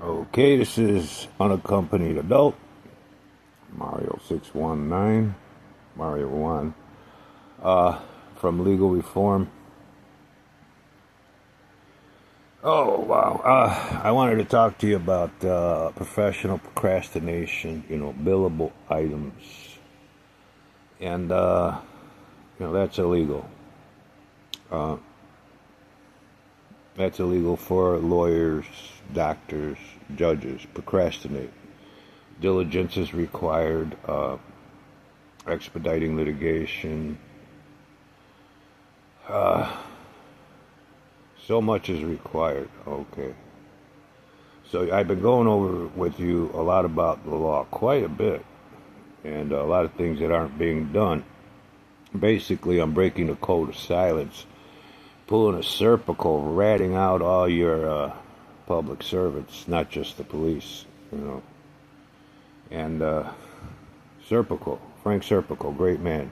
Okay, this is unaccompanied adult Mario 619, Mario 1, from Legal Reform. Oh, wow. I wanted to talk to you about professional procrastination, billable items. And, that's illegal. That's illegal for lawyers, doctors, judges. Procrastinate. Diligence is required. Expediting litigation. So much is required. Okay. So I've been going over with you a lot about the law, quite a bit, and a lot of things that aren't being done. Basically, I'm breaking the code of silence, pulling a serpico, ratting out all your public servants, not just the police, And Serpico, Frank Serpico, great man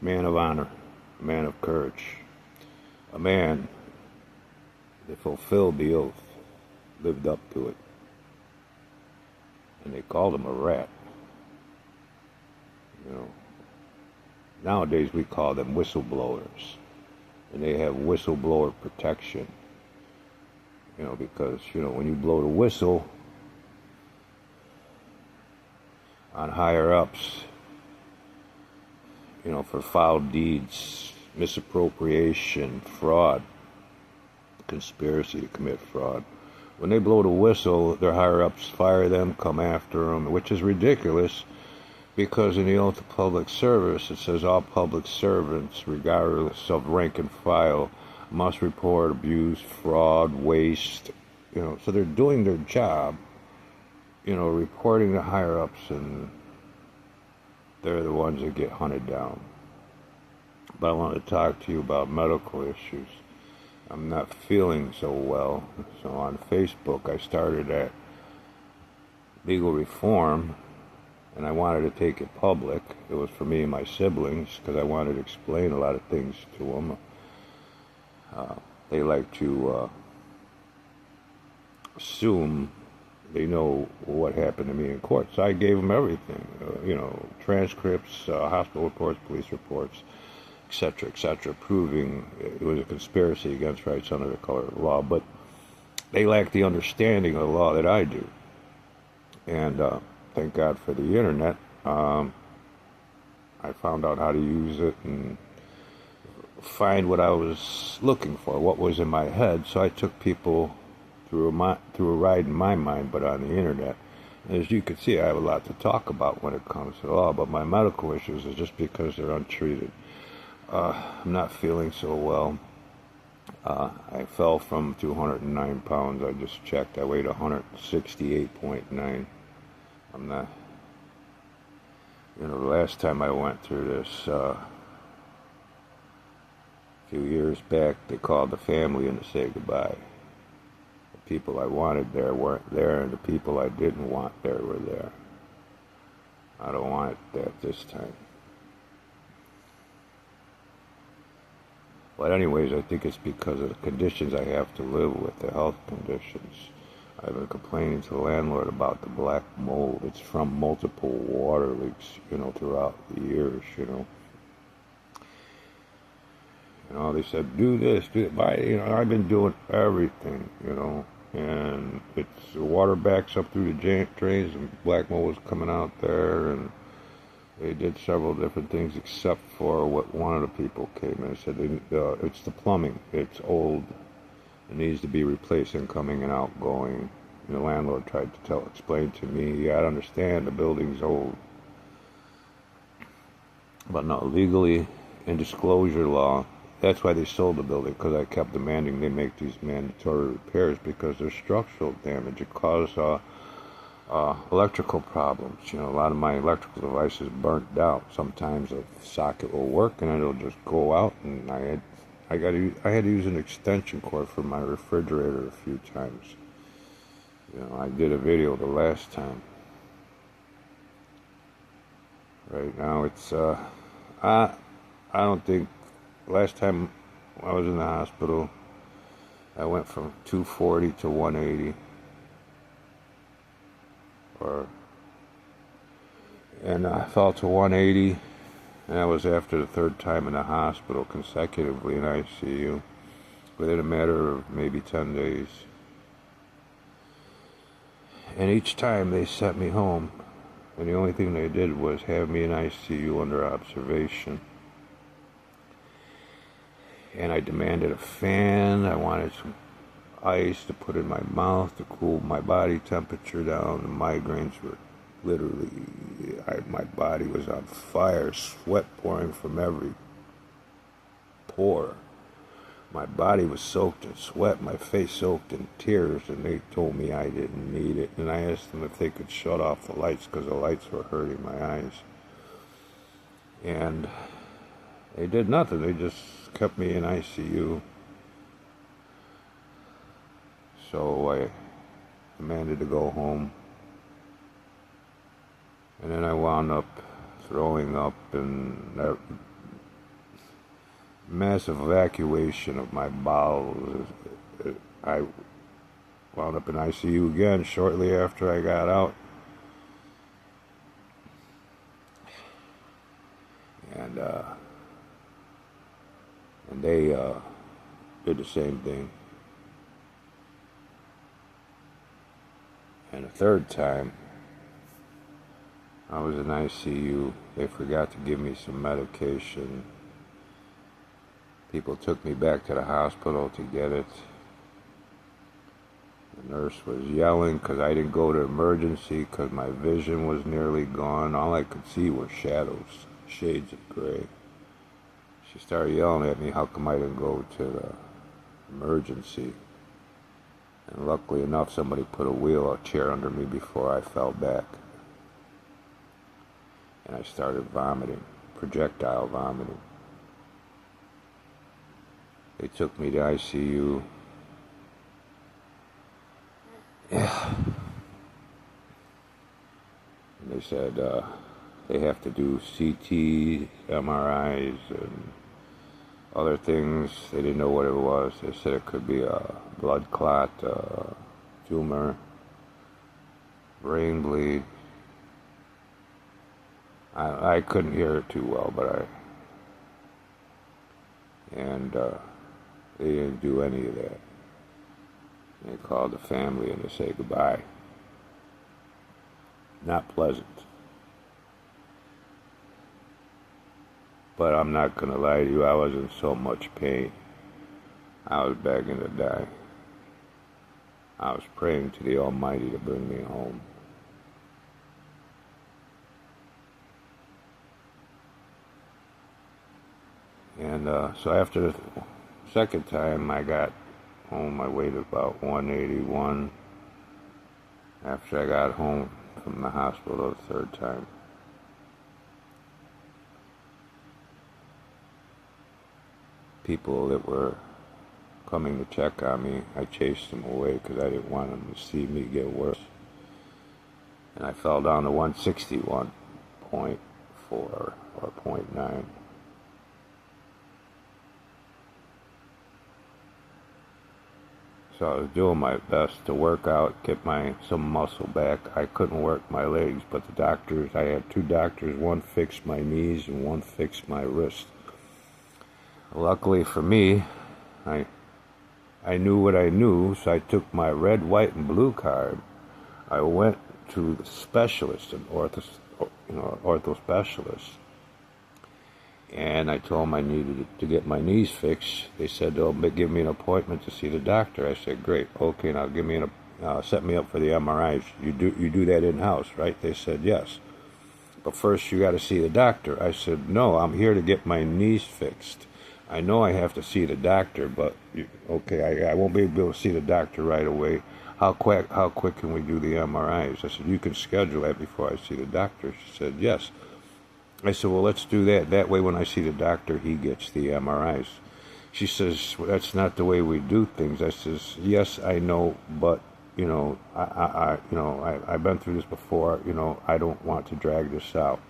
of honor, a man of courage, a man that fulfilled the oath, lived up to it. And they called him a rat. Nowadays we call them whistleblowers. And they have whistleblower protection. Because, when you blow the whistle on higher ups, for foul deeds, misappropriation, fraud, conspiracy to commit fraud. When they blow the whistle, their higher-ups fire them, come after them, which is ridiculous because in the oath of public service, it says all public servants, regardless of rank and file, must report abuse, fraud, waste, so they're doing their job, reporting the higher-ups, and they're the ones that get hunted down. But I want to talk to you about medical issues. I'm not feeling so well, so on Facebook I started at Legal Reform, and I wanted to take it public. It was for me and my siblings, because I wanted to explain a lot of things to them. They like to assume they know what happened to me in court, so I gave them everything, transcripts, hospital reports, police reports, etc., proving it was a conspiracy against rights under the color of law. But they lack the understanding of the law that I do. And thank God for the internet. I found out how to use it and find what I was looking for, what was in my head. So I took people through a ride in my mind, but on the internet. And as you can see, I have a lot to talk about when it comes to the law, but my medical issues is just because they're untreated. I'm not feeling so well. I fell from 209 pounds. I just checked. I weighed 168.9. I'm not... the last time I went through this, a few years back, they called the family in to say goodbye. The people I wanted there weren't there, and the people I didn't want there were there. I don't want that this time. But anyways, I think it's because of the conditions I have to live with, the health conditions. I've been complaining to the landlord about the black mold. It's from multiple water leaks, throughout the years, They said, do this, do that. I've been doing everything, and it's the water backs up through the drains, and black mold was coming out there, and they did several different things except for what one of the people came in and said, it's the plumbing. It's old. It needs to be replaced, incoming and outgoing. And the landlord tried to explain to me, I understand the building's old. But no, legally, in disclosure law, that's why they sold the building, because I kept demanding they make these mandatory repairs because there's structural damage. It caused electrical problems. A lot of my electrical devices burnt out. Sometimes a socket will work and it'll just go out, and I had to use an extension cord for my refrigerator a few times. I did a video the last time. Right now it's I don't think, last time I was in the hospital I went from 240 to 180. And I fell to 180, and that was after the third time in the hospital consecutively in ICU, within a matter of maybe 10 days. And each time they sent me home, and the only thing they did was have me in ICU under observation. And I demanded a fan. I wanted some ice to put in my mouth to cool my body temperature down. The migraines were literally, my body was on fire, sweat pouring from every pore. My body was soaked in sweat, my face soaked in tears, and they told me I didn't need it. And I asked them if they could shut off the lights because the lights were hurting my eyes. And they did nothing. They just kept me in ICU. So I demanded to go home. And then I wound up throwing up, and that massive evacuation of my bowels. I wound up in ICU again shortly after I got out. And they did the same thing. And a third time, I was in ICU. They forgot to give me some medication. People took me back to the hospital to get it. The nurse was yelling because I didn't go to emergency because my vision was nearly gone. All I could see were shadows, shades of gray. She started yelling at me, how come I didn't go to the emergency? And luckily enough, somebody put a chair under me before I fell back. And I started vomiting, projectile vomiting. They took me to ICU. Yeah. And they said they have to do CT, MRIs, and other things. They didn't know what it was. They said it could be a blood clot, tumor, brain bleed. I couldn't hear it too well, but they didn't do any of that. They called the family and they say goodbye. Not pleasant. But I'm not going to lie to you, I was in so much pain. I was begging to die. I was praying to the Almighty to bring me home. And so after the second time I got home, I weighed about 181. After I got home from the hospital the third time. People that were coming to check on me, I chased them away because I didn't want them to see me get worse. And I fell down to 161.4 or 0.9. So I was doing my best to work out, get some muscle back. I couldn't work my legs, but the doctors, I had two doctors, one fixed my knees and one fixed my wrist. Luckily for me, I knew what I knew, so I took my red, white, and blue card. I went to the specialist, an ortho specialist, and I told them I needed to get my knees fixed. They said they'll give me an appointment to see the doctor. I said, great, okay, now give me set me up for the MRIs. You do that in-house, right? They said, yes. But first you got to see the doctor. I said, no, I'm here to get my knees fixed. I know I have to see the doctor, but okay, I won't be able to see the doctor right away. How quick can we do the MRIs? I said, you can schedule that before I see the doctor. She said, yes. I said, well, let's do that. That way when I see the doctor, he gets the MRIs. She says, well, that's not the way we do things. I says, yes, I know, but, I've been through this before. I don't want to drag this out.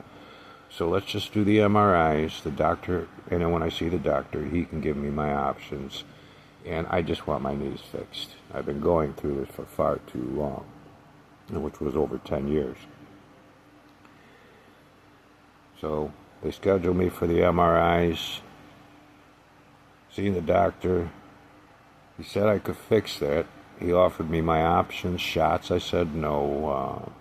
So let's just do the MRIs, the doctor, and then when I see the doctor, he can give me my options. And I just want my knees fixed. I've been going through this for far too long. which was over 10 years. So they scheduled me for the MRIs, seen the doctor. He said I could fix that. He offered me my options, shots. I said no.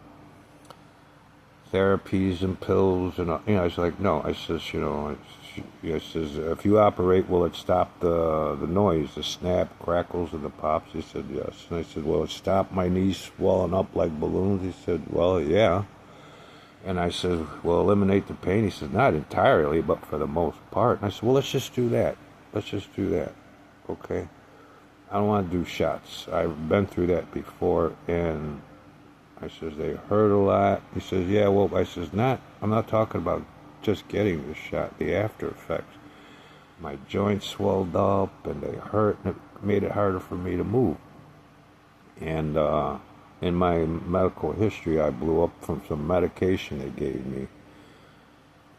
Therapies and pills, and I was like, no. I says, I says, if you operate, will it stop the noise, the snap, crackles, and the pops? He said, yes. And I said, will it stop my knees swelling up like balloons? He said, well, yeah. And I said, well, eliminate the pain. He said, not entirely, but for the most part. And I said, well, let's just do that. Okay? I don't want to do shots. I've been through that before, and I says, they hurt a lot. He says, yeah, well, I says, I'm not talking about just getting the shot, the after effects. My joints swelled up, and they hurt, and it made it harder for me to move. And in my medical history, I blew up from some medication they gave me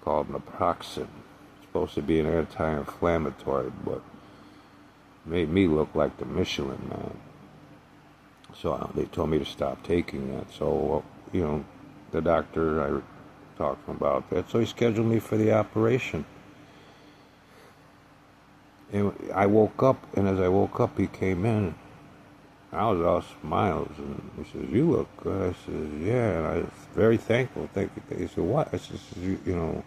called naproxen. It's supposed to be an anti-inflammatory, but made me look like the Michelin Man. So they told me to stop taking that. So, the doctor, I talked to him about that. So he scheduled me for the operation. And I woke up, and as I woke up, he came in. I was all smiles, and he says, you look good. I said, yeah, and I was very thankful. Thank you. He said, what? I said, do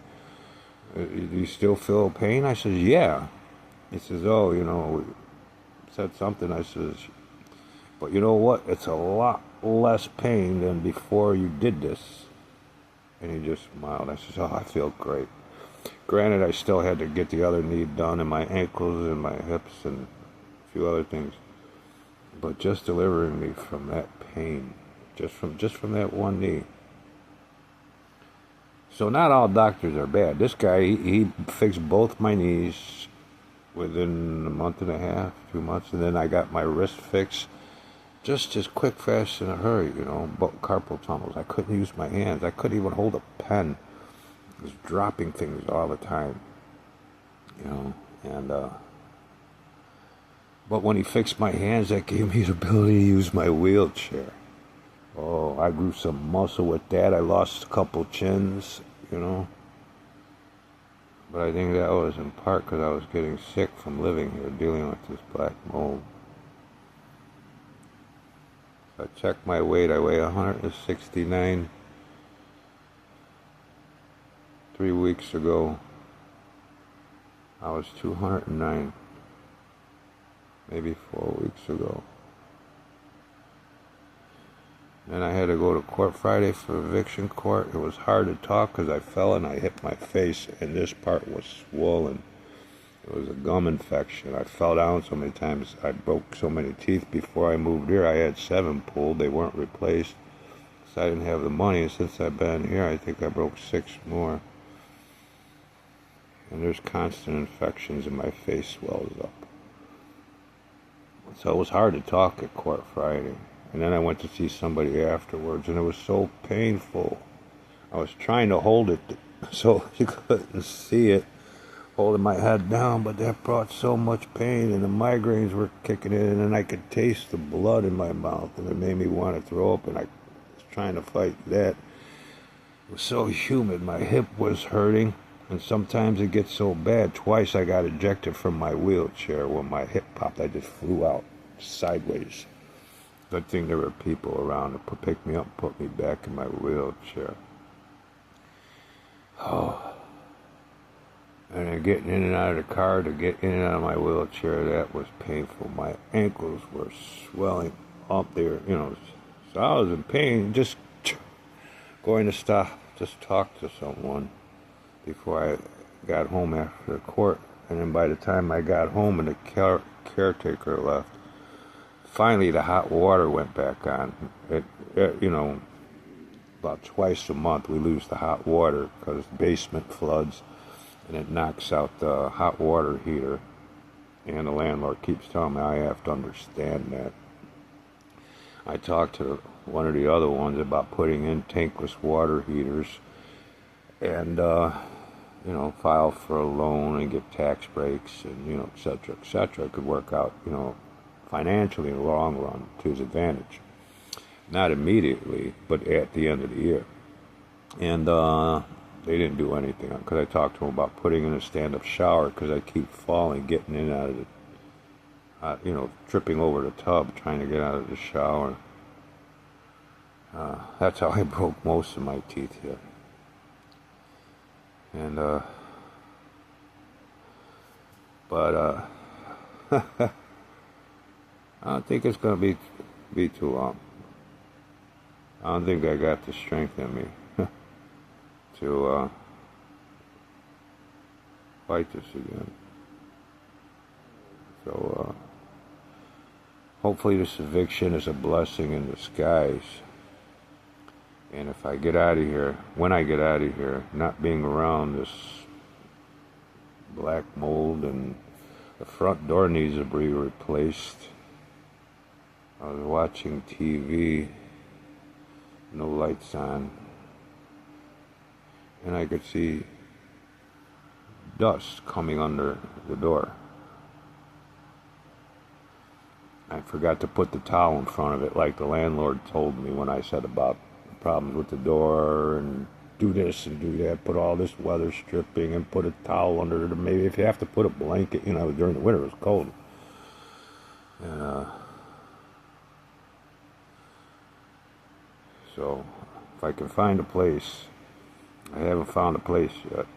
you still feel pain? I said, yeah. He says, we said something. I says, but you know what? It's a lot less pain than before you did this. And he just smiled. I says, I feel great. Granted, I still had to get the other knee done, and my ankles and my hips and a few other things. But just delivering me from that pain, just from that one knee. So not all doctors are bad. This guy, he fixed both my knees within a month and a half, 2 months, and then I got my wrist fixed. Just as quick, fast, in a hurry, but carpal tunnels. I couldn't use my hands. I couldn't even hold a pen. I was dropping things all the time, and but when he fixed my hands, that gave me the ability to use my wheelchair. Oh, I grew some muscle with that. I lost a couple chins, But I think that was in part because I was getting sick from living here, dealing with this black mold. I checked my weight. I weigh 169. 3 weeks ago, I was 209. Maybe 4 weeks ago. Then I had to go to court Friday for eviction court. It was hard to talk because I fell and I hit my face, and this part was swollen. It was a gum infection. I fell down so many times. I broke so many teeth before I moved here. I had 7 pulled. They weren't replaced. So I didn't have the money. And since I've been here, I think I broke 6 more. And there's constant infections and my face swells up. So it was hard to talk at court Friday. And then I went to see somebody afterwards, and it was so painful. I was trying to hold it so you couldn't see it, holding my head down, but that brought so much pain, and the migraines were kicking in, and I could taste the blood in my mouth, and it made me want to throw up, and I was trying to fight that. It was so humid. My hip was hurting, and sometimes it gets so bad. Twice I got ejected from my wheelchair when my hip popped. I just flew out sideways. Good thing there were people around to pick me up and put me back in my wheelchair. Oh. And then getting in and out of the car to get in and out of my wheelchair, that was painful. My ankles were swelling up there, So I was in pain, just going to stop, just talk to someone before I got home after the court. And then by the time I got home and the caretaker left, finally the hot water went back on. About twice a month we lose the hot water because the basement floods and it knocks out the hot water heater. And the landlord keeps telling me I have to understand that. I talked to one of the other ones about putting in tankless water heaters and, file for a loan and get tax breaks and, et cetera, et cetera. It could work out, financially in the long run to his advantage. not immediately, but at the end of the year. And they didn't do anything because I talked to them about putting in a stand-up shower because I keep falling, getting in and out of the, tripping over the tub, trying to get out of the shower. That's how I broke most of my teeth here. And, but I don't think it's going to be too long. I don't think I got the strength in me to fight this again. So hopefully this eviction is a blessing in disguise. And if I get out of here, when I get out of here, not being around this black mold, and the front door needs to be replaced. I was watching TV, no lights on, and I could see dust coming under the door. I forgot to put the towel in front of it like the landlord told me when I said about problems with the door and do this and do that, put all this weather stripping and put a towel under it. Maybe if you have to put a blanket, during the winter it was cold. And so if I can find a place, I haven't found a place yet.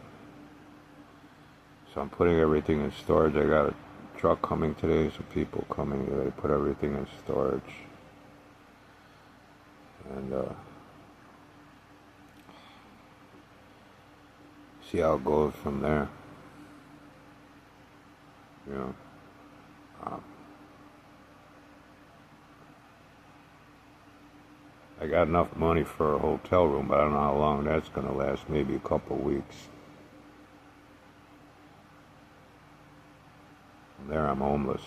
So I'm putting everything in storage. I got a truck coming today, some people coming today, put everything in storage. And see how it goes from there. I got enough money for a hotel room, but I don't know how long that's going to last, maybe a couple weeks. From there I'm homeless.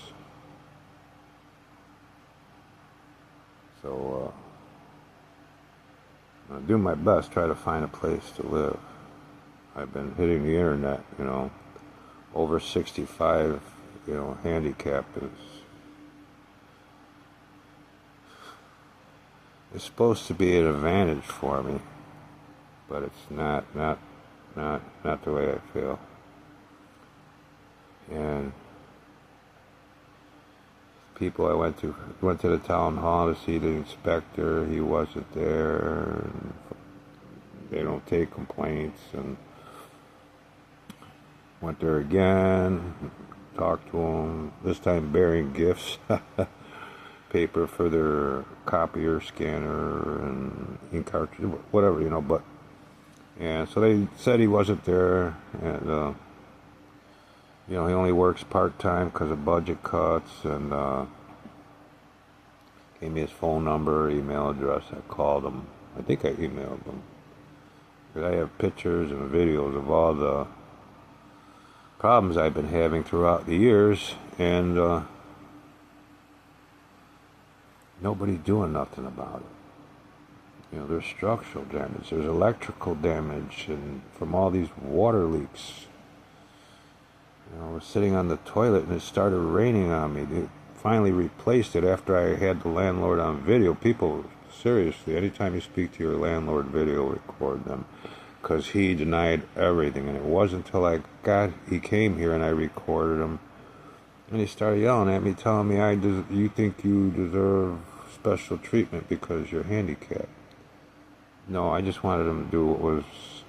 So I'll do my best, try to find a place to live. I've been hitting the internet, over 65, handicap is supposed to be an advantage for me, but it's not the way I feel. And people I went to the town hall to see the inspector. He wasn't there. And they don't take complaints, and went there again, talked to them, this time bearing gifts, paper for their copier, scanner, and ink cartridge, whatever, and so they said he wasn't there, and, he only works part-time because of budget cuts, and gave me his phone number, email address. I called him. I think I emailed him. Because I have pictures and videos of all the problems I've been having throughout the years, and nobody doing nothing about it. There's structural damage, there's electrical damage, and from all these water leaks. I was sitting on the toilet and it started raining on me. They finally replaced it after I had the landlord on video. People, seriously, anytime you speak to your landlord, video record them, because he denied everything. And it wasn't until he came here and I recorded him, and he started yelling at me, telling me, you think you deserve special treatment because you're handicapped. No, I just wanted him to do what was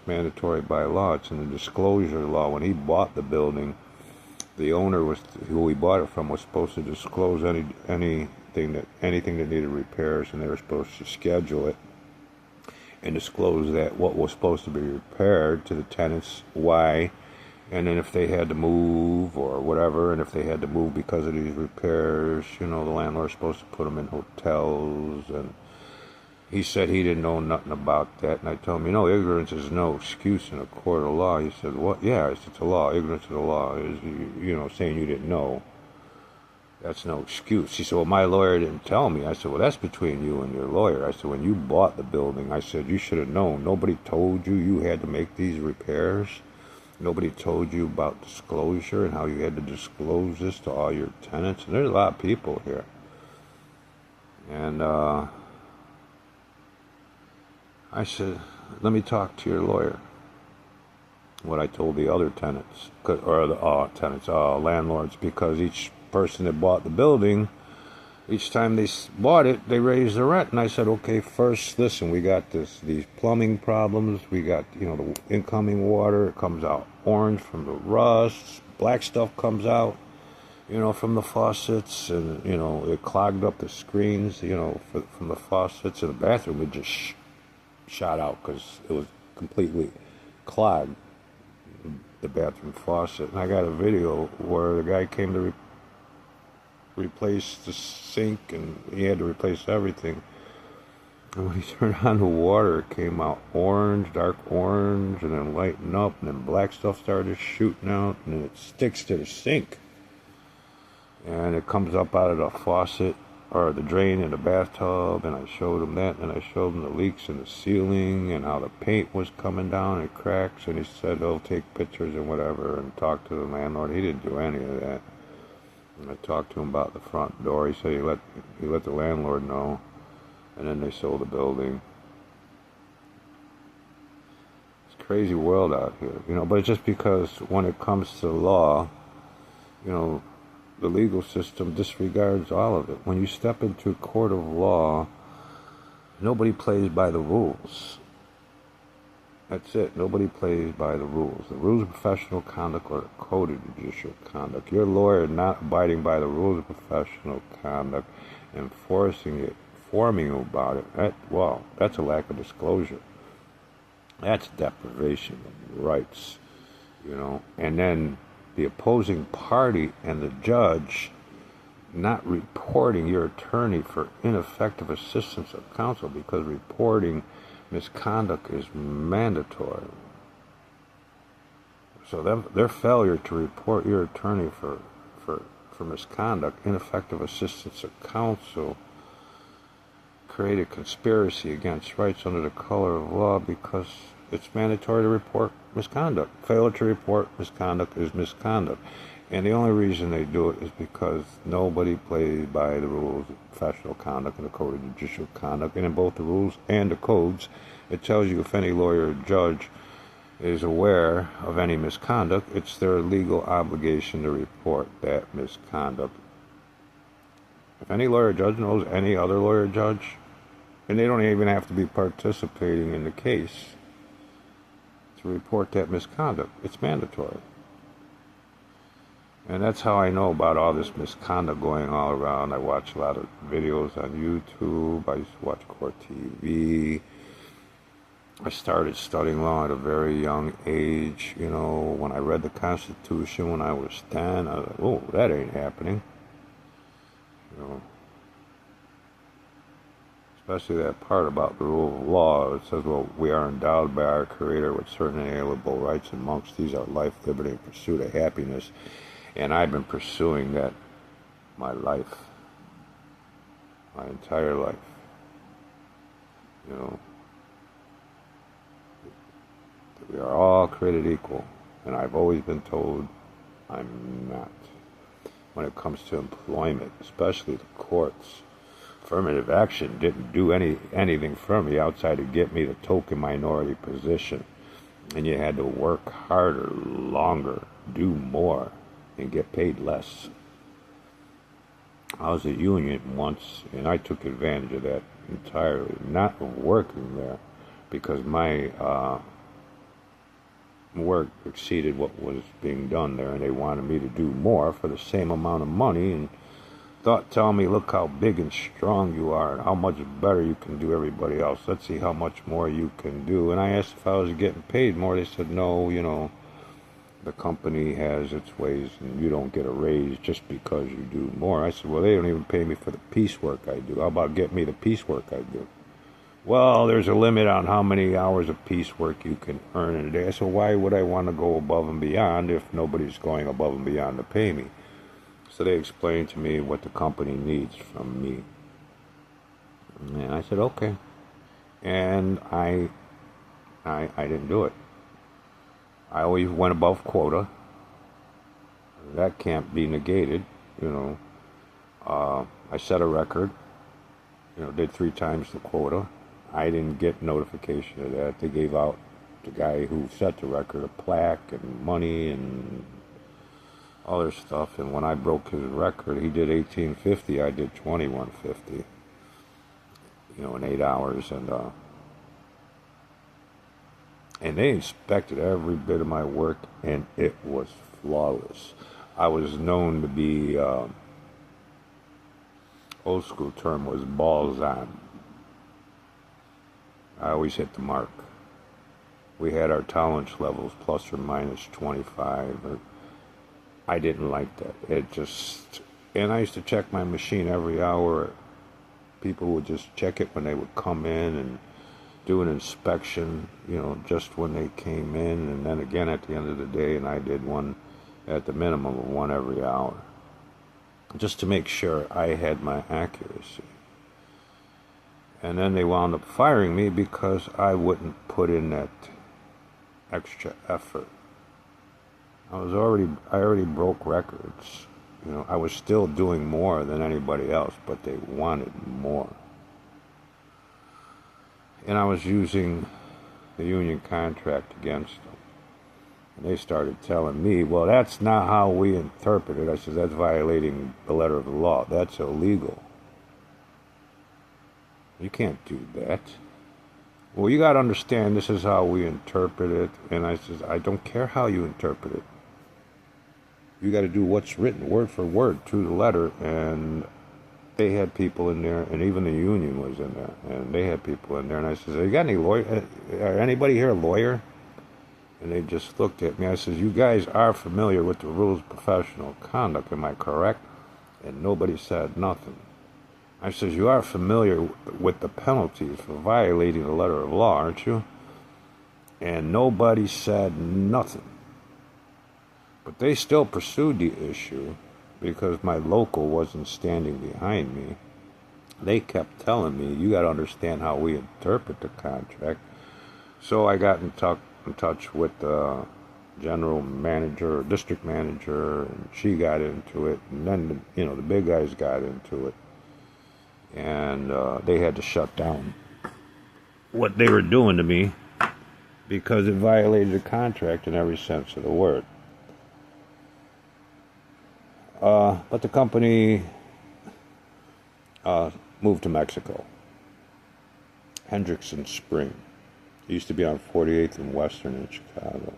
mandatory by law. It's in the disclosure law. When he bought the building, the owner who he bought it from was supposed to disclose anything that needed repairs, and they were supposed to schedule it and disclose that what was supposed to be repaired to the tenants, why, and then if they had to move or whatever, and if they had to move because of these repairs, the landlord's supposed to put them in hotels. And he said he didn't know nothing about that, and I told him, ignorance is no excuse in a court of law. He said, what? Yeah, it's a law. Ignorance of the law is, saying you didn't know. That's no excuse. He said, well, my lawyer didn't tell me. I said, well, that's between you and your lawyer. I said, when you bought the building, I said, you should have known. Nobody told you had to make these repairs. Nobody told you about disclosure and how you had to disclose this to all your tenants. And there's a lot of people here. And I said, let me talk to your lawyer. What I told the other tenants, or the landlords, because each person that bought the building, each time they bought it, they raised the rent. And I said, okay, first, listen, we got these plumbing problems. We got, the incoming water. It comes out orange from the rust. Black stuff comes out, from the faucets. And, it clogged up the screens, from the faucets. And the bathroom, it just shot out because it was completely clogged, the bathroom faucet. And I got a video where the guy came to replace the sink, and he had to replace everything. And when he turned on the water, it came out orange, dark orange, and then lighten up, and then black stuff started shooting out, and then it sticks to the sink. And it comes up out of the faucet, or the drain in the bathtub, and I showed him that, and I showed him the leaks in the ceiling, and how the paint was coming down and cracks, and he said they'll take pictures and whatever, and talk to the landlord. He didn't do any of that. And I talked to him about the front door. He said he let the landlord know, and then they sold the building. It's a crazy world out here, but it's just because when it comes to law, the legal system disregards all of it. When you step into a court of law, nobody plays by the rules. That's it. Nobody plays by the rules. The rules of professional conduct or the code of judicial conduct. Your lawyer not abiding by the rules of professional conduct, enforcing it, informing you about it, that's a lack of disclosure. That's deprivation of rights, And then the opposing party and the judge not reporting your attorney for ineffective assistance of counsel, because reporting misconduct is mandatory. So their failure to report your attorney for misconduct, ineffective assistance of counsel, created conspiracy against rights under the color of law, because it's mandatory to report misconduct. Failure to report misconduct is misconduct. And the only reason they do it is because nobody plays by the rules of professional conduct and the code of judicial conduct. And in both the rules and the codes, it tells you if any lawyer or judge is aware of any misconduct, it's their legal obligation to report that misconduct. If any lawyer or judge knows any other lawyer or judge, and they don't even have to be participating in the case to report that misconduct, it's mandatory. And that's how I know about all this misconduct going all around. I watch a lot of videos on YouTube. I used to watch Court TV. I started studying law at a very young age. When I read the Constitution when I was 10, I was like, oh, that ain't happening. Especially that part about the rule of law. It says, well, we are endowed by our Creator with certain inalienable rights, and amongst these are life, liberty, and pursuit of happiness. And I've been pursuing that my life, my entire life. We are all created equal, and I've always been told I'm not. When it comes to employment, especially the courts, affirmative action didn't do anything for me outside of get me the token minority position. And you had to work harder, longer, do more, and get paid less. I was a union once, and I took advantage of that entirely, not working there, because my work exceeded what was being done there, and they wanted me to do more for the same amount of money, and tell me, look how big and strong you are, and how much better you can do everybody else. Let's see how much more you can do. And I asked if I was getting paid more. They said, no, the company has its ways, and you don't get a raise just because you do more. I said, well, they don't even pay me for the piecework I do. How about getting me the piecework I do? Well, there's a limit on how many hours of piecework you can earn in a day. So why would I want to go above and beyond if nobody's going above and beyond to pay me? So they explained to me what the company needs from me. And I said, okay. And I didn't do it. I always went above quota. That can't be negated, I set a record, did 3 times the quota. I didn't get notification of that. They gave out the guy who set the record a plaque and money and other stuff. And when I broke his record, he did 1850. I did 2150. In 8 hours, and they inspected every bit of my work, and it was flawless. I was known to be, old school term was balls on. I always hit the mark. We had our tolerance levels plus or minus 25. I didn't like that. And I used to check my machine every hour. People would just check it when they would come in and do an inspection, just when they came in, and then again at the end of the day, and I did one at the minimum of one every hour, just to make sure I had my accuracy. And then they wound up firing me because I wouldn't put in that extra effort. I already broke records. I was still doing more than anybody else, but they wanted more. And I was using the union contract against them. And they started telling me, well, that's not how we interpret it. I said, that's violating the letter of the law. That's illegal. You can't do that. Well, you got to understand this is how we interpret it. And I said, I don't care how you interpret it. You got to do what's written, word for word, to the letter. And they had people in there, and even the union was in there, and they had people in there. And I said, you got any lawyer? Anybody here a lawyer? And they just looked at me. I said, you guys are familiar with the rules of professional conduct, am I correct? And nobody said nothing. I said, you are familiar with the penalties for violating the letter of law, aren't you? And nobody said nothing. But they still pursued the issue because my local wasn't standing behind me. They kept telling me, you got to understand how we interpret the contract. So I got in touch with the general manager, district manager, and she got into it. And then, the big guys got into it. And they had to shut down what they were doing to me because it violated the contract in every sense of the word. But the company moved to Mexico. Hendrickson Spring. It used to be on 48th and Western in Chicago.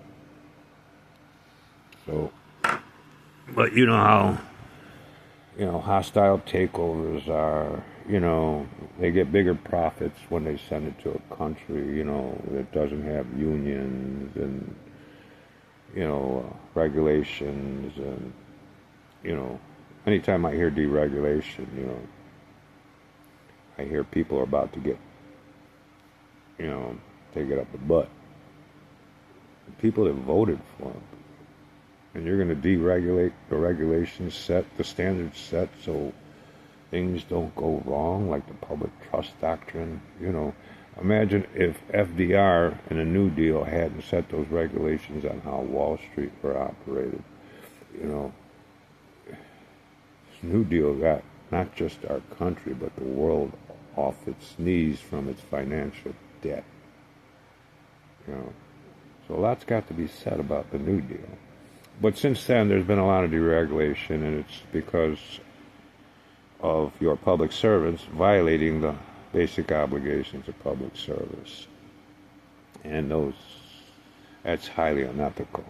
So, but you know how, hostile takeovers are, they get bigger profits when they send it to a country, that doesn't have unions and, regulations and, anytime I hear deregulation, I hear people are about to get, take it up the butt. The people that voted for them. And you're going to deregulate the regulations set, the standards set so things don't go wrong, like the public trust doctrine. Imagine if FDR and the New Deal hadn't set those regulations on how Wall Street were operated. New Deal got not just our country, but the world off its knees from its financial debt. So a lot's got to be said about the New Deal. But since then, there's been a lot of deregulation, and it's because of your public servants violating the basic obligations of public service. And that's highly unethical.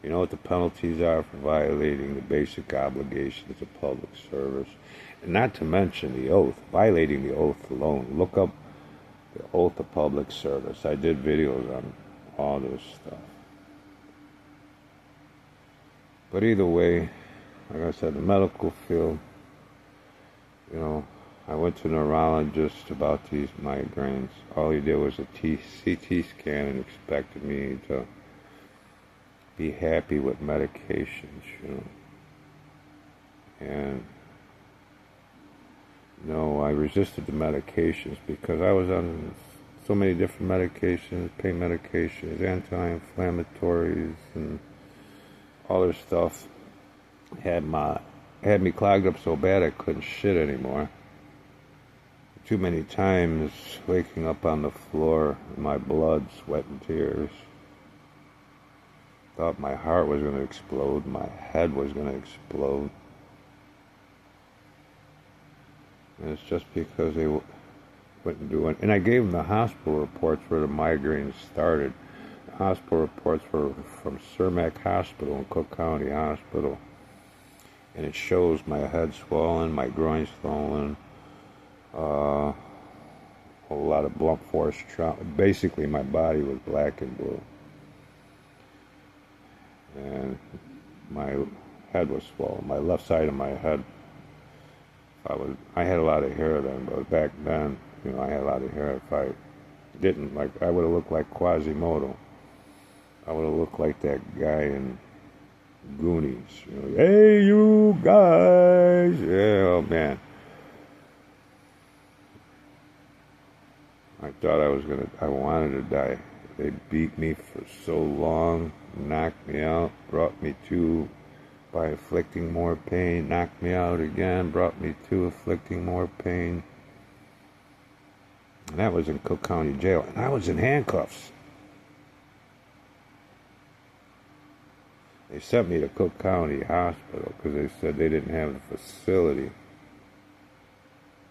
You know what the penalties are for violating the basic obligations of public service? And not to mention the oath, violating the oath alone. Look up the oath of public service. I did videos on all this stuff. But either way, like I said, the medical field, I went to a neurologist about these migraines. All he did was a CT scan and expected me to be happy with medications, And, I resisted the medications because I was on so many different medications, pain medications, anti-inflammatories, and other stuff. Had me clogged up so bad I couldn't shit anymore. too many times waking up on the floor, my blood, sweat, and tears. Thought my heart was going to explode, my head was going to explode. And it's just because they wouldn't do it. And I gave them the hospital reports where the migraines started. The hospital reports were from Cermak Hospital and Cook County Hospital. And it shows my head swollen, my groin swollen, a whole lot of blunt force trauma. Basically, my body was black and blue. And my head was swollen. My left side of my head, I had a lot of hair then, but back then, I had a lot of hair. If I didn't, I would have looked like Quasimodo. I would have looked like that guy in Goonies. Hey, you guys! Yeah, oh man. I thought I wanted to die. They beat me for so long, knocked me out, brought me to by inflicting more pain, knocked me out again, brought me to inflicting more pain. And that was in Cook County Jail, and I was in handcuffs. They sent me to Cook County Hospital because they said they didn't have the facility,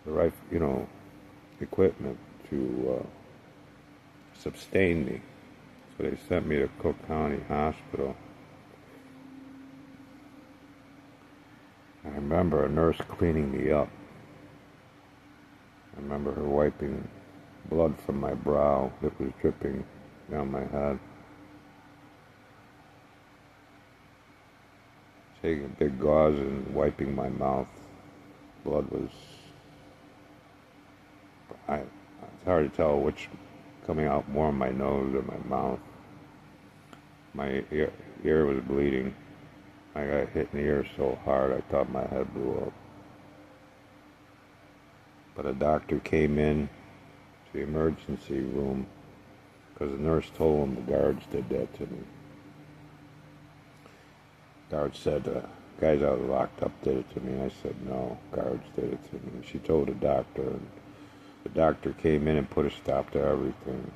the right, equipment to sustain me. So they sent me to Cook County Hospital. I remember a nurse cleaning me up. I remember her wiping blood from my brow that was dripping down my head. Taking a big gauze and wiping my mouth. Blood was... It's hard to tell which coming out more of my nose or my mouth. My ear was bleeding. I got hit in the ear so hard I thought my head blew up. But a doctor came in to the emergency room because the nurse told him the guards did that to me. Guards said the guys I was locked up did it to me. And I said, no, guards did it to me. And she told the doctor, and the doctor came in and put a stop to everything.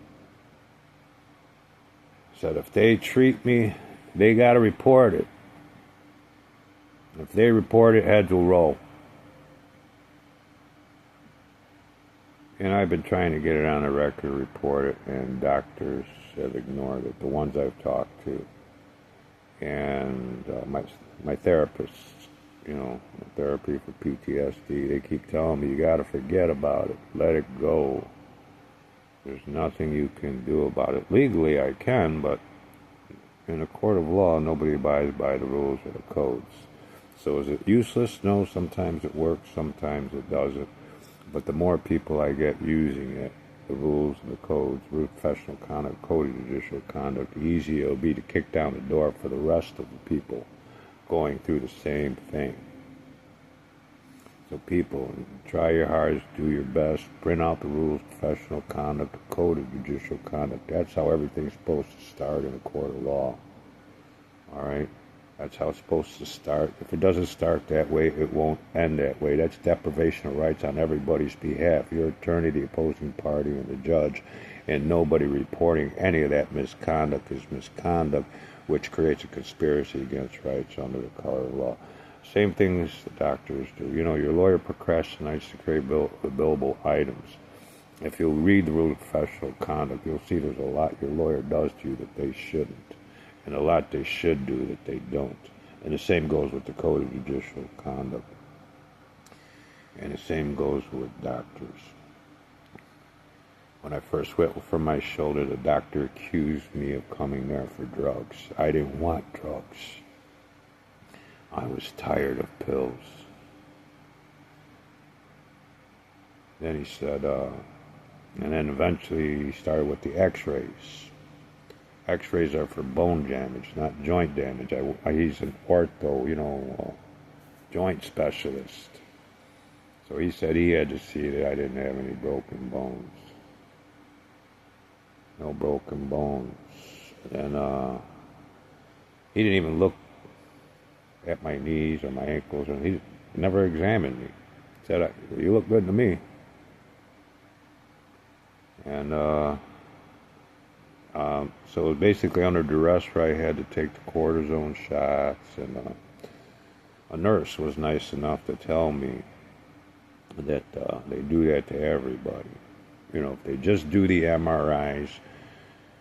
Said if they treat me, they got to report it. If they report it, heads will roll. And I've been trying to get it on the record, report it, and doctors have ignored it, the ones I've talked to. And my therapist, therapy for PTSD, they keep telling me, you got to forget about it, let it go. There's nothing you can do about it. Legally, I can, but in a court of law, nobody abides by the rules or the codes. So is it useless? No, sometimes it works, sometimes it doesn't. But the more people I get using it, the rules and the codes, professional conduct, code of judicial conduct, the easier it'll be to kick down the door for the rest of the people going through the same thing. So people, try your hardest, do your best, print out the rules, professional conduct, the code of judicial conduct. That's how everything's supposed to start in a court of law. All right? That's how it's supposed to start. If it doesn't start that way, it won't end that way. That's deprivation of rights on everybody's behalf. Your attorney, the opposing party, and the judge, and nobody reporting any of that misconduct is misconduct, which creates a conspiracy against rights under the court of law. Same things the doctors do. Your lawyer procrastinates to create billable items. If you'll read the rule of professional conduct, you'll see there's a lot your lawyer does to you that they shouldn't, and a lot they should do that they don't. And the same goes with the code of judicial conduct. And the same goes with doctors. When I first went for my shoulder, the doctor accused me of coming there for drugs. I didn't want drugs. I was tired of pills. Then he said, and then eventually he started with the x-rays. X-rays are for bone damage, not joint damage. He's an ortho, joint specialist. So he said he had to see that I didn't have any broken bones. No broken bones. And he didn't even look at my knees or my ankles, and he never examined me. He said, you look good to me. And so it was basically under duress where I had to take the cortisone shots. And a nurse was nice enough to tell me that they do that to everybody. You know, if they just do the MRIs,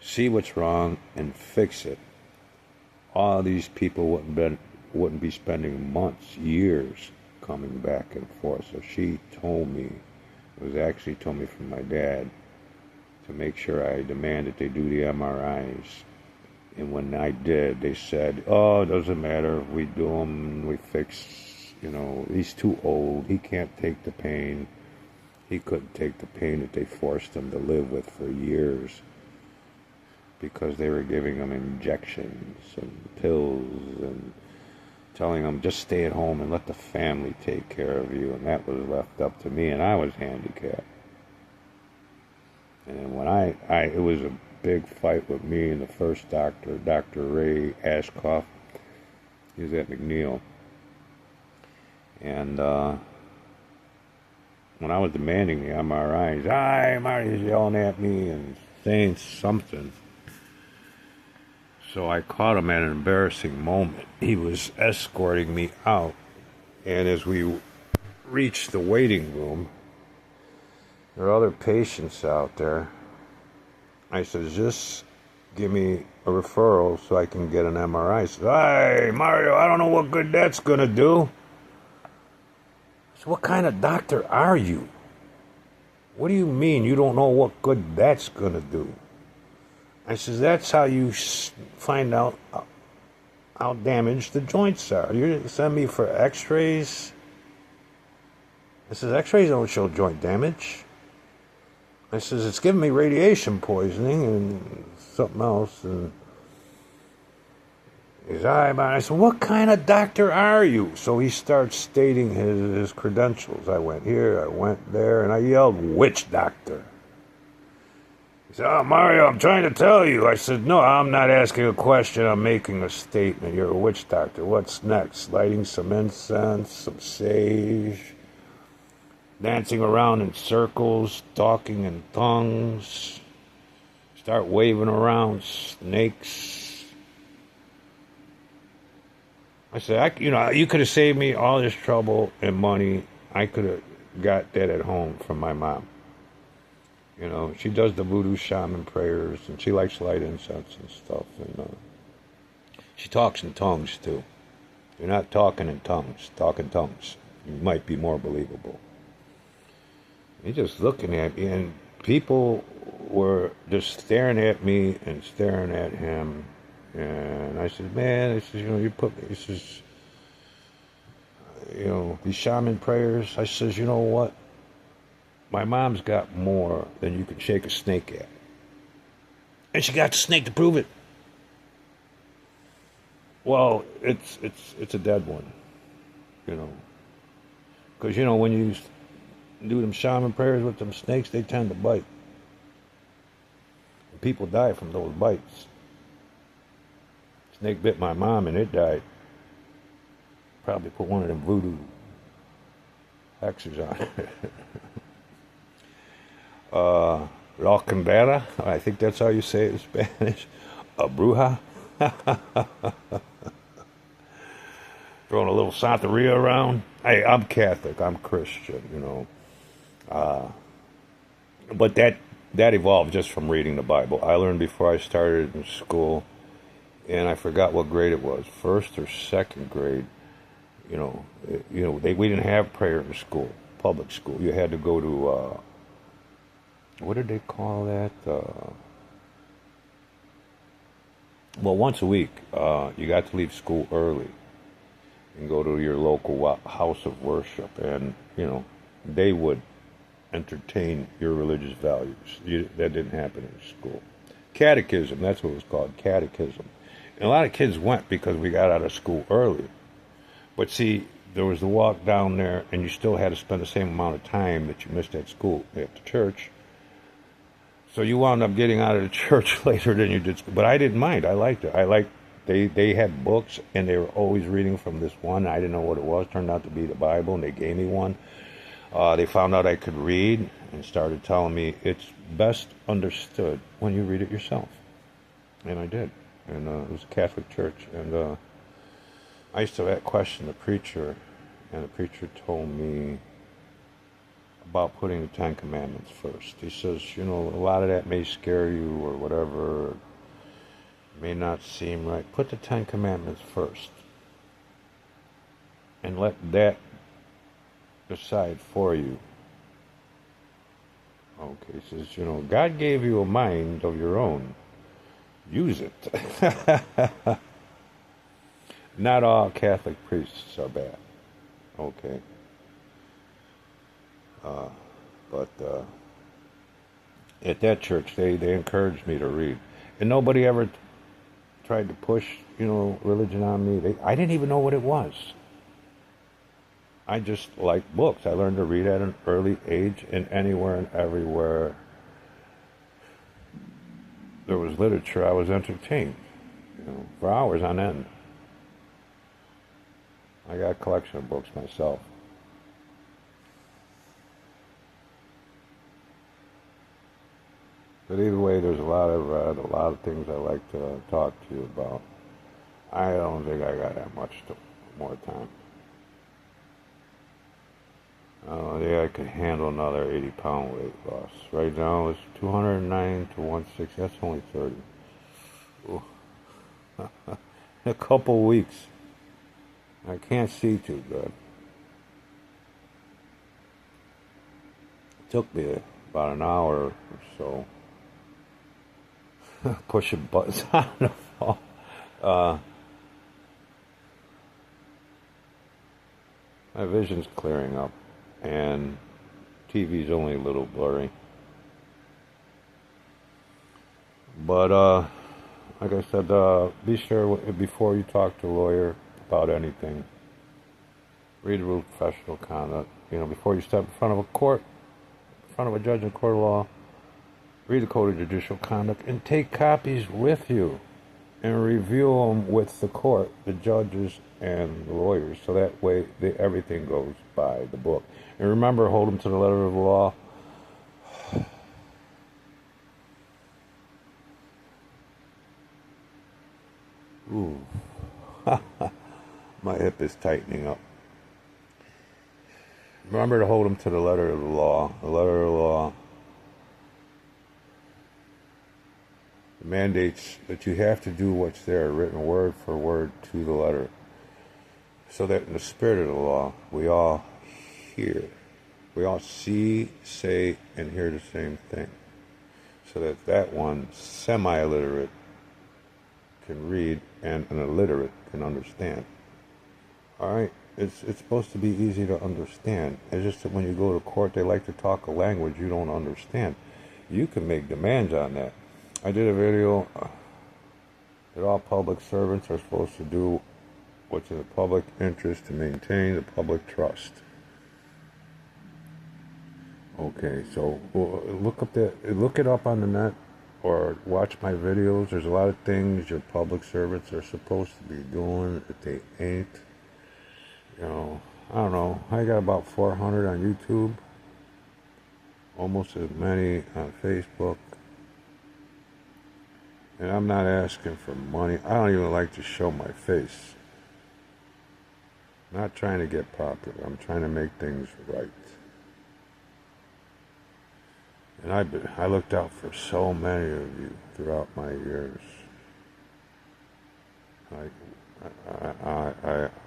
see what's wrong, and fix it, all these people wouldn't be spending months, years coming back and forth. So she told me, it was actually told me from my dad, to make sure I demanded they do the MRIs. And when I did, they said, oh, it doesn't matter if we do them, we fix, you know, he's too old, he can't take the pain. He couldn't take the pain that they forced him to live with for years, because they were giving him injections and pills and telling him just stay at home and let the family take care of you, and that was left up to me, and I was handicapped. And then when it was a big fight with me and the first doctor, Dr. Ray Ashcroft. He was at McNeil. And when I was demanding the MRIs, Marty's yelling at me and saying something. So I caught him at an embarrassing moment. He was escorting me out, and as we reached the waiting room, there are other patients out there. I said, just give me a referral so I can get an MRI. He said, hey, Mario, I don't know what good that's going to do. I said, what kind of doctor are you? What do you mean you don't know what good that's going to do? I said, that's how you find out how damaged the joints are. You send me for x-rays? I said, x-rays don't show joint damage. I says, it's giving me radiation poisoning and something else. And he's, I said, what kind of doctor are you? So he starts stating his credentials. I went here, I went there, and I yelled, witch doctor. He said, oh, Mario, I'm trying to tell you. I said, no, I'm not asking a question. I'm making a statement. You're a witch doctor. What's next? Lighting some incense, some sage, dancing around in circles, talking in tongues, start waving around snakes. I said, you could have saved me all this trouble and money. I could have got that at home from my mom. You know, she does the voodoo shaman prayers, and she likes light incense and stuff. And she talks in tongues, too. You're not talking in tongues. Talk in tongues. You might be more believable. He's just looking at me, and people were just staring at me and staring at him. And I said, man, you put me, these shaman prayers. I says, you know what? My mom's got more than you can shake a snake at. And she got the snake to prove it. Well, it's a dead one, Because, when you do them shaman prayers with them snakes, they tend to bite. And people die from those bites. Snake bit my mom and it died. Probably put one of them voodoo hexes on it. La Candera, I think that's how you say it in Spanish. A bruja. Throwing a little Santeria around. Hey, I'm Catholic, I'm Christian, But that evolved just from reading the Bible. I learned before I started in school, and I forgot what grade it was, first or second grade. We didn't have prayer in school, public school. You had to go to what did they call that? Once a week, you got to leave school early and go to your local house of worship, and they would entertain your religious values. That didn't happen in school. Catechism, that's what it was called, catechism. And a lot of kids went because we got out of school early. But see, there was the walk down there, and you still had to spend the same amount of time that you missed at school, at the church. So you wound up getting out of the church later than you did school. But I didn't mind. I liked it. They had books, and they were always reading from this one. I didn't know what it was. Turned out to be the Bible, and they gave me one. They found out I could read and started telling me it's best understood when you read it yourself. And I did. And it was a Catholic church. And I used to question the preacher, and the preacher told me about putting the Ten Commandments first. He says, a lot of that may scare you or whatever, may not seem right. Put the Ten Commandments first and let that decide for you. Okay, he says, God gave you a mind of your own. Use it. Not all Catholic priests are bad. Okay. But at that church, they encouraged me to read. And nobody ever tried to push, religion on me. I didn't even know what it was. I just liked books. I learned to read at an early age, and anywhere and everywhere there was literature, I was entertained, for hours on end. I got a collection of books myself. But either way, there's a lot of things I like to talk to you about. I don't think I got that much more time. I don't think I could handle another 80-pound weight loss. Right now it's 209 to 160. That's only 30. In a couple weeks. I can't see too good. It took me about an hour or so pushing buttons on the phone. My vision's clearing up, and TV's only a little blurry. But like I said, be sure before you talk to a lawyer about anything, read the rule of professional conduct. Before you step in front of a court, in front of a judge in a court of law, read the Code of Judicial Conduct and take copies with you and review them with the court, the judges, and the lawyers, so that way everything goes by the book. And remember, hold them to the letter of the law. Ooh. My hip is tightening up. Remember to hold them to the letter of the law. The letter of the law mandates that you have to do what's there, written word for word to the letter, so that in the spirit of the law, we all hear. We all see, say, and hear the same thing. So that one semi-illiterate can read and an illiterate can understand. All right? It's supposed to be easy to understand. It's just that when you go to court, they like to talk a language you don't understand. You can make demands on that. I did a video that all public servants are supposed to do what's in the public interest to maintain the public trust. Okay, so look it up on the net or watch my videos. There's a lot of things your public servants are supposed to be doing that they ain't. I don't know. I got about 400 on YouTube, almost as many on Facebook. And I'm not asking for money. I don't even like to show my face. I'm not trying to get popular. I'm trying to make things right. And I looked out for so many of you throughout my years.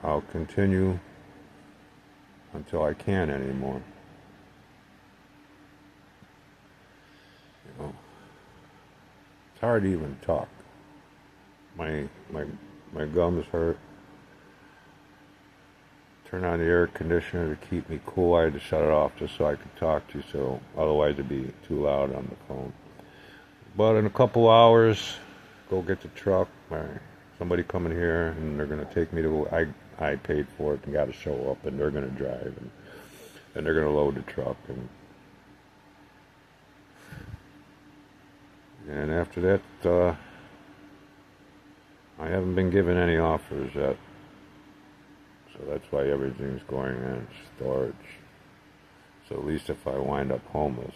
I'll continue until I can't anymore. It's hard to even talk. My gums hurt. Turn on the air conditioner to keep me cool. I had to shut it off just so I could talk to you, so otherwise it'd be too loud on the phone. But in a couple hours, go get the truck. Somebody coming here, and they're gonna take me to. I paid for it and got to show up, and they're gonna drive, and they're gonna load the truck, and after that, I haven't been given any offers yet. So that's why everything's going in storage. So at least if I wind up homeless,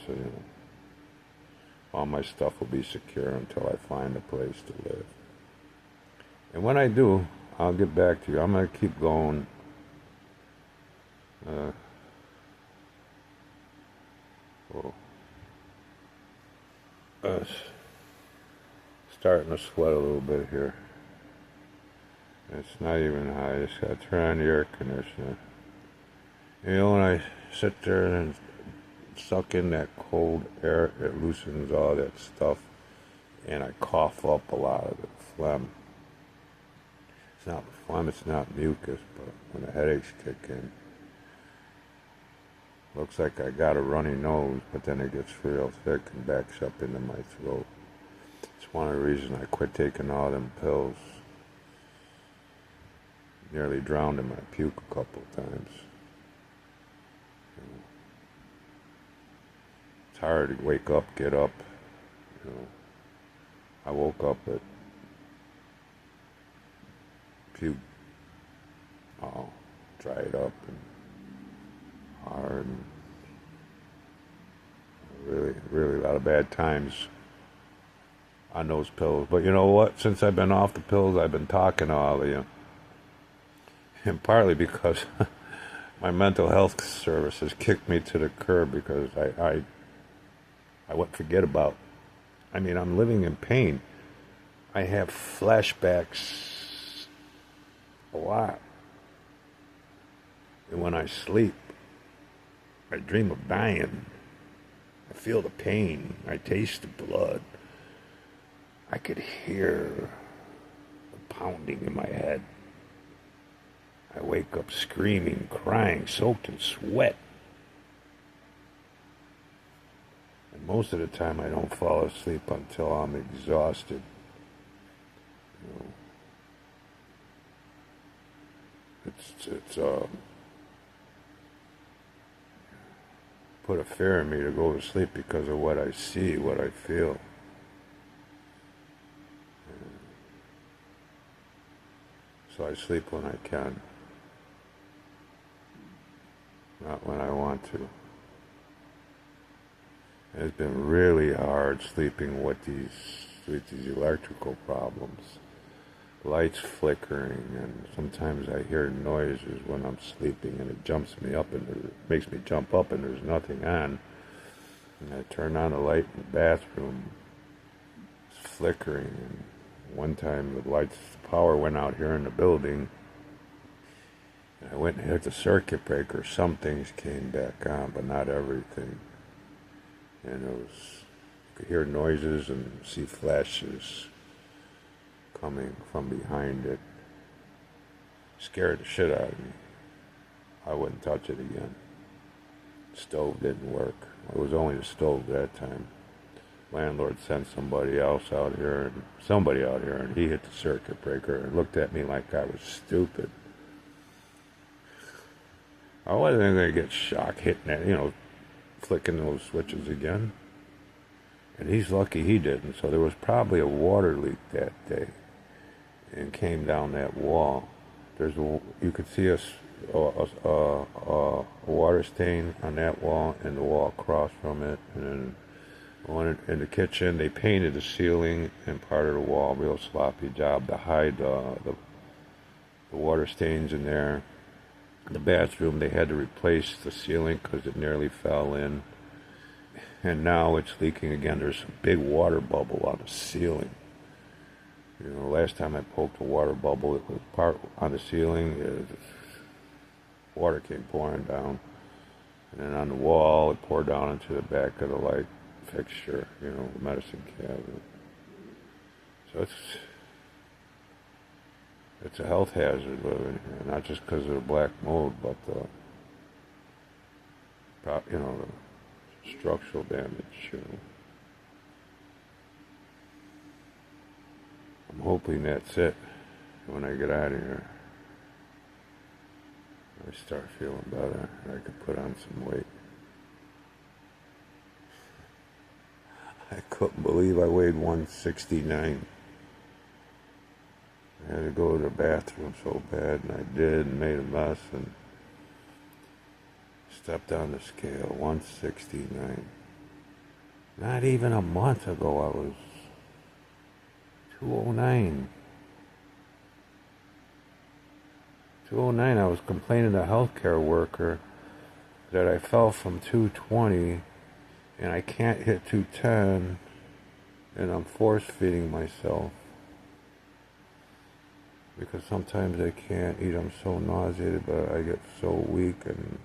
all my stuff will be secure until I find a place to live. And when I do, I'll get back to you. I'm going to keep going. Starting to sweat a little bit here. It's not even hot. I just got to turn on the air conditioner. You know, when I sit there and suck in that cold air, it loosens all that stuff, and I cough up a lot of it, phlegm. It's not phlegm, it's not mucus, but when the headaches kick in, looks like I got a runny nose, but then it gets real thick and backs up into my throat. It's one of the reasons I quit taking all them pills. Nearly drowned in my puke a couple of times. It's hard to wake up, get up. I woke up at puke, all dried up and hard, and really a lot of bad times on those pills. But you know what? Since I've been off the pills, I've been talking to all of you. And partly because my mental health services kicked me to the curb because I would forget about. I mean, I'm living in pain. I have flashbacks a lot. And when I sleep, I dream of dying. I feel the pain. I taste the blood. I could hear the pounding in my head. I wake up screaming, crying, soaked in sweat. And most of the time I don't fall asleep until I'm exhausted. It's put a fear in me to go to sleep because of what I see, what I feel. So I sleep when I can, not when I want to. And it's been really hard sleeping with these electrical problems. Lights flickering, and sometimes I hear noises when I'm sleeping, and it jumps me up, and it makes me jump up, and there's nothing on. And I turn on the light in the bathroom, it's flickering, and one time the power went out here in the building, and I went and hit the circuit breaker. Some things came back on, but not everything. And you could hear noises and see flashes coming from behind it. Scared the shit out of me. I wouldn't touch it again. Stove didn't work. It was only the stove that time. Landlord sent somebody out here, and he hit the circuit breaker and looked at me like I was stupid. I wasn't going to get shocked hitting that, flicking those switches again. And he's lucky he didn't. So there was probably a water leak that day and came down that wall. You could see a water stain on that wall and the wall across from it. And then one in the kitchen, they painted the ceiling and part of the wall, real sloppy job to hide the water stains in there. In the bathroom, they had to replace the ceiling because it nearly fell in. And now it's leaking again. There's a big water bubble on the ceiling. Last time I poked a water bubble, it was part on the ceiling. Water came pouring down. And then on the wall, it poured down into the back of the light fixture, the medicine cabinet. So it's a health hazard living here, not just because of the black mold, but the structural damage. I'm hoping that's it. When I get out of here, I start feeling better, and I can put on some weight. I couldn't believe I weighed 169. I had to go to the bathroom so bad, and I did, and made a mess, and Stepped on the scale, 169. Not even a month ago, I was 209. 209, I was complaining to a healthcare worker that I fell from 220 and I can't hit 210 and I'm force feeding myself because sometimes I can't eat. I'm so nauseated, but I get so weak, and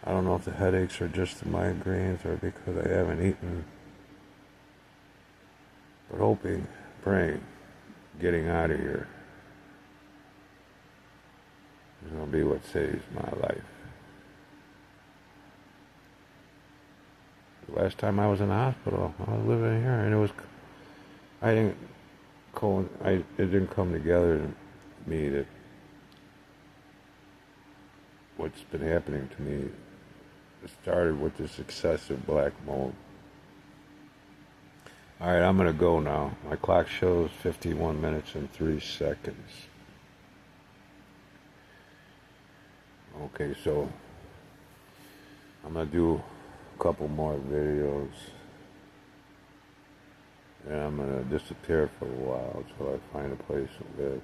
I don't know if the headaches are just the migraines or because I haven't eaten. But hoping, praying, getting out of here is going to be what saves my life. The last time I was in the hospital, I was living here, and it didn't come together to me that what's been happening to me. It started with this excessive black mold. All right, I'm going to go now. My clock shows 51 minutes and 3 seconds. Okay, so I'm going to do a couple more videos. And I'm going to disappear for a while until I find a place to live.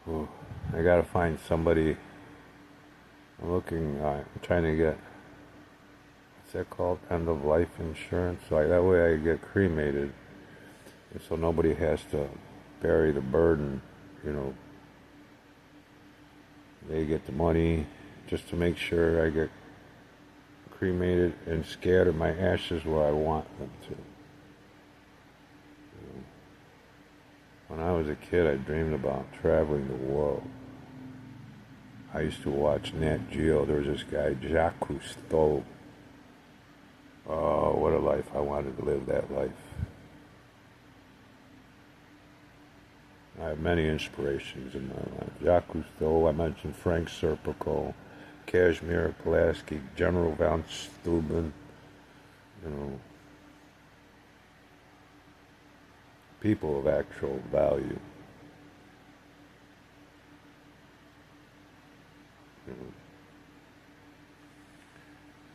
Oh, I got to find somebody. I'm trying to get, what's that called? End of life insurance. So that way I get cremated. And so nobody has to bury the burden, They get the money just to make sure I get cremated and scatter my ashes where I want them to. When I was a kid, I dreamed about traveling the world. I used to watch Nat Geo. There was this guy, Jacques Cousteau. Oh, what a life. I wanted to live that life. I have many inspirations in my life. Jacques Cousteau, I mentioned Frank Serpico, Kazimierz Pulaski, General von Steuben, people of actual value.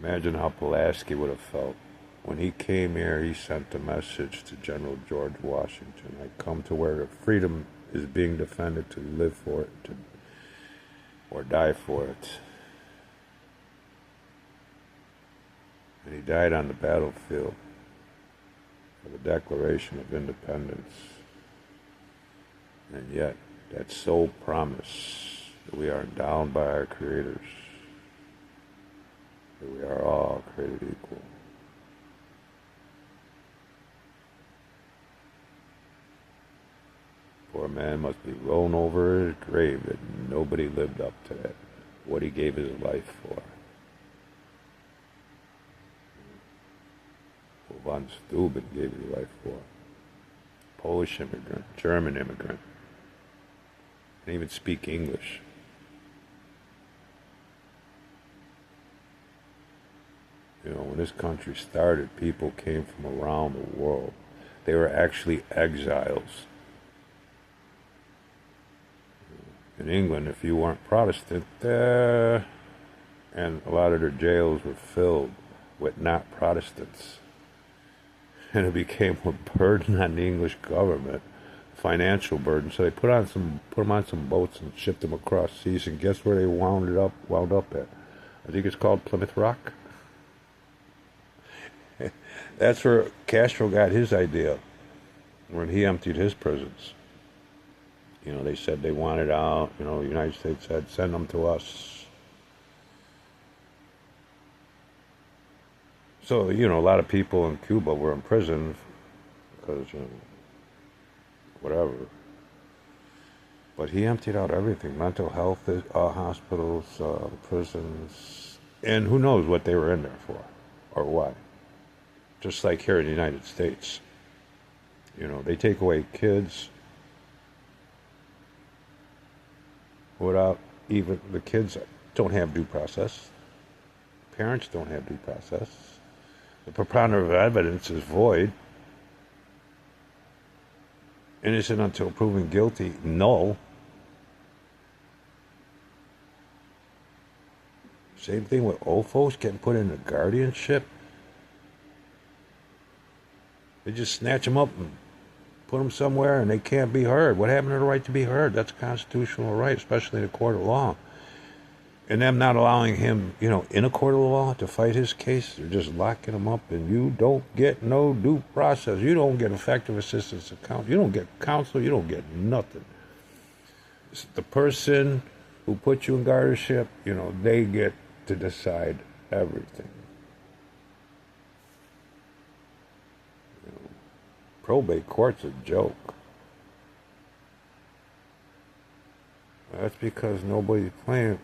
Imagine how Pulaski would have felt. When he came here, he sent a message to General George Washington. I come to where freedom is being defended, to live for it, or die for it. And he died on the battlefield for the Declaration of Independence. And yet, that sole promise that we are endowed by our creators, that we are all created equal. For a man must be rolled over his grave that nobody lived up to that, what he gave his life for. Von Steuben gave his life for. Polish immigrant, German immigrant, and even speak English. When this country started, people came from around the world. They were actually exiles. In England, if you weren't Protestant, and a lot of their jails were filled with not Protestants. And it became a burden on the English government, financial burden. So they put them on some boats and shipped them across seas. And guess where they wound up at? I think it's called Plymouth Rock. That's where Castro got his idea when he emptied his prisons. They said they wanted out. The United States said, send them to us. So, a lot of people in Cuba were in prison because, whatever. But he emptied out everything, mental health hospitals, prisons, and who knows what they were in there for or why. Just like here in the United States. They take away kids without even, the kids don't have due process. Parents don't have due process. The preponderance of evidence is void. Innocent until proven guilty, null. Same thing with old folks getting put into guardianship. They just snatch them up and put them somewhere and they can't be heard. What happened to the right to be heard? That's a constitutional right, especially in a court of law. And them not allowing him, in a court of law to fight his case, they're just locking him up, and you don't get no due process. You don't get effective assistance of counsel. You don't get counsel. You don't get nothing. It's the person who put you in guardianship, they get to decide everything. Probate court's a joke. That's because nobody's playing.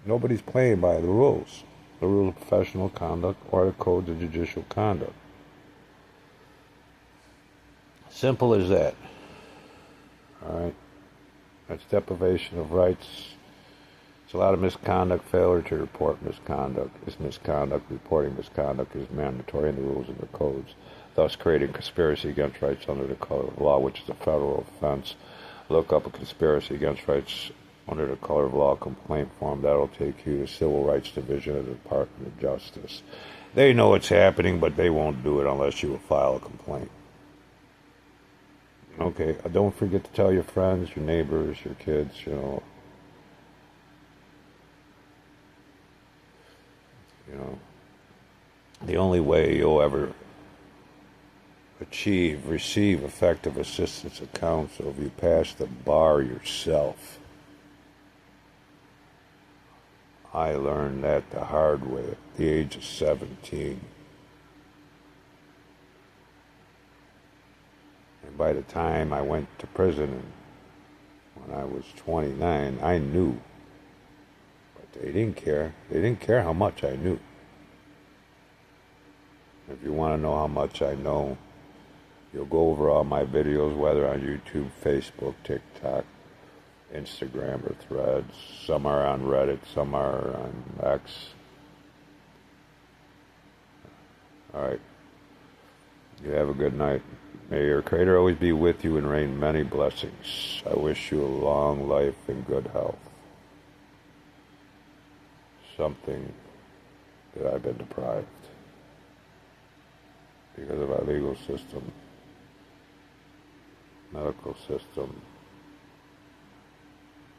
Nobody's playing by the rules of professional conduct or the codes of judicial conduct. Simple as that. All right? That's deprivation of rights. It's a lot of misconduct. Failure to report misconduct is misconduct. Reporting misconduct is mandatory in the rules of the codes, thus creating conspiracy against rights under the color of law, which is a federal offense. Look up a conspiracy against rights under the color of law complaint form. That'll take you to Civil Rights Division of the Department of Justice. They know it's happening, but they won't do it unless you file a complaint. Okay, don't forget to tell your friends, your neighbors, your kids, the only way you'll ever receive effective assistance of counsel if you pass the bar yourself. I learned that the hard way at the age of 17. And by the time I went to prison when I was 29, I knew. But they didn't care. They didn't care how much I knew. If you want to know how much I know, you'll go over all my videos, whether on YouTube, Facebook, TikTok, Instagram, or Threads. Some are on Reddit, some are on X. All right. You have a good night. May your Creator always be with you and rain many blessings. I wish you a long life and good health. Something that I've been deprived because of our legal system, medical system.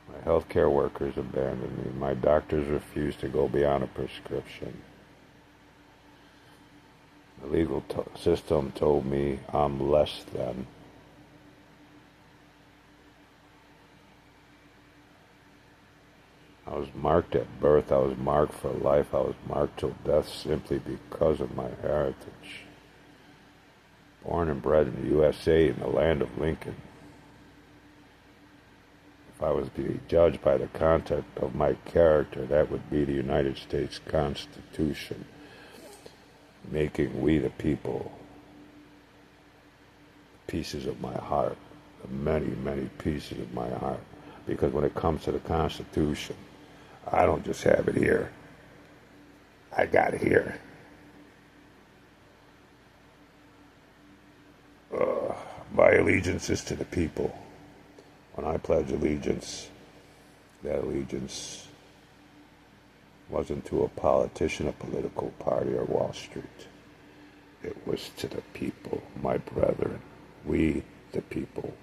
My healthcare workers abandoned me. My doctors refused to go beyond a prescription. The legal system told me I'm less than. I was marked at birth. I was marked for life. I was marked till death simply because of my heritage. Born and bred in the USA, in the land of Lincoln. If I was to be judged by the content of my character, that would be the United States Constitution, making we the people pieces of my heart, the many, many pieces of my heart. Because when it comes to the Constitution, I don't just have it here. I got it here. My allegiance is to the people. When I pledge allegiance, that allegiance wasn't to a politician, a political party, or Wall Street. It was to the people, my brethren, we the people.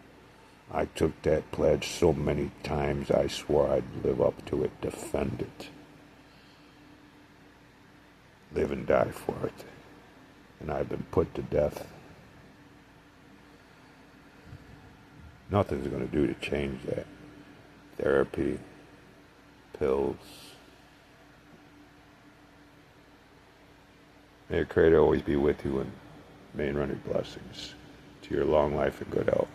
I took that pledge so many times I swore I'd live up to it, defend it, live and die for it. And I've been put to death. Nothing's going to do to change that. Therapy, pills. May your Creator always be with you and may rain blessings to your long life and good health.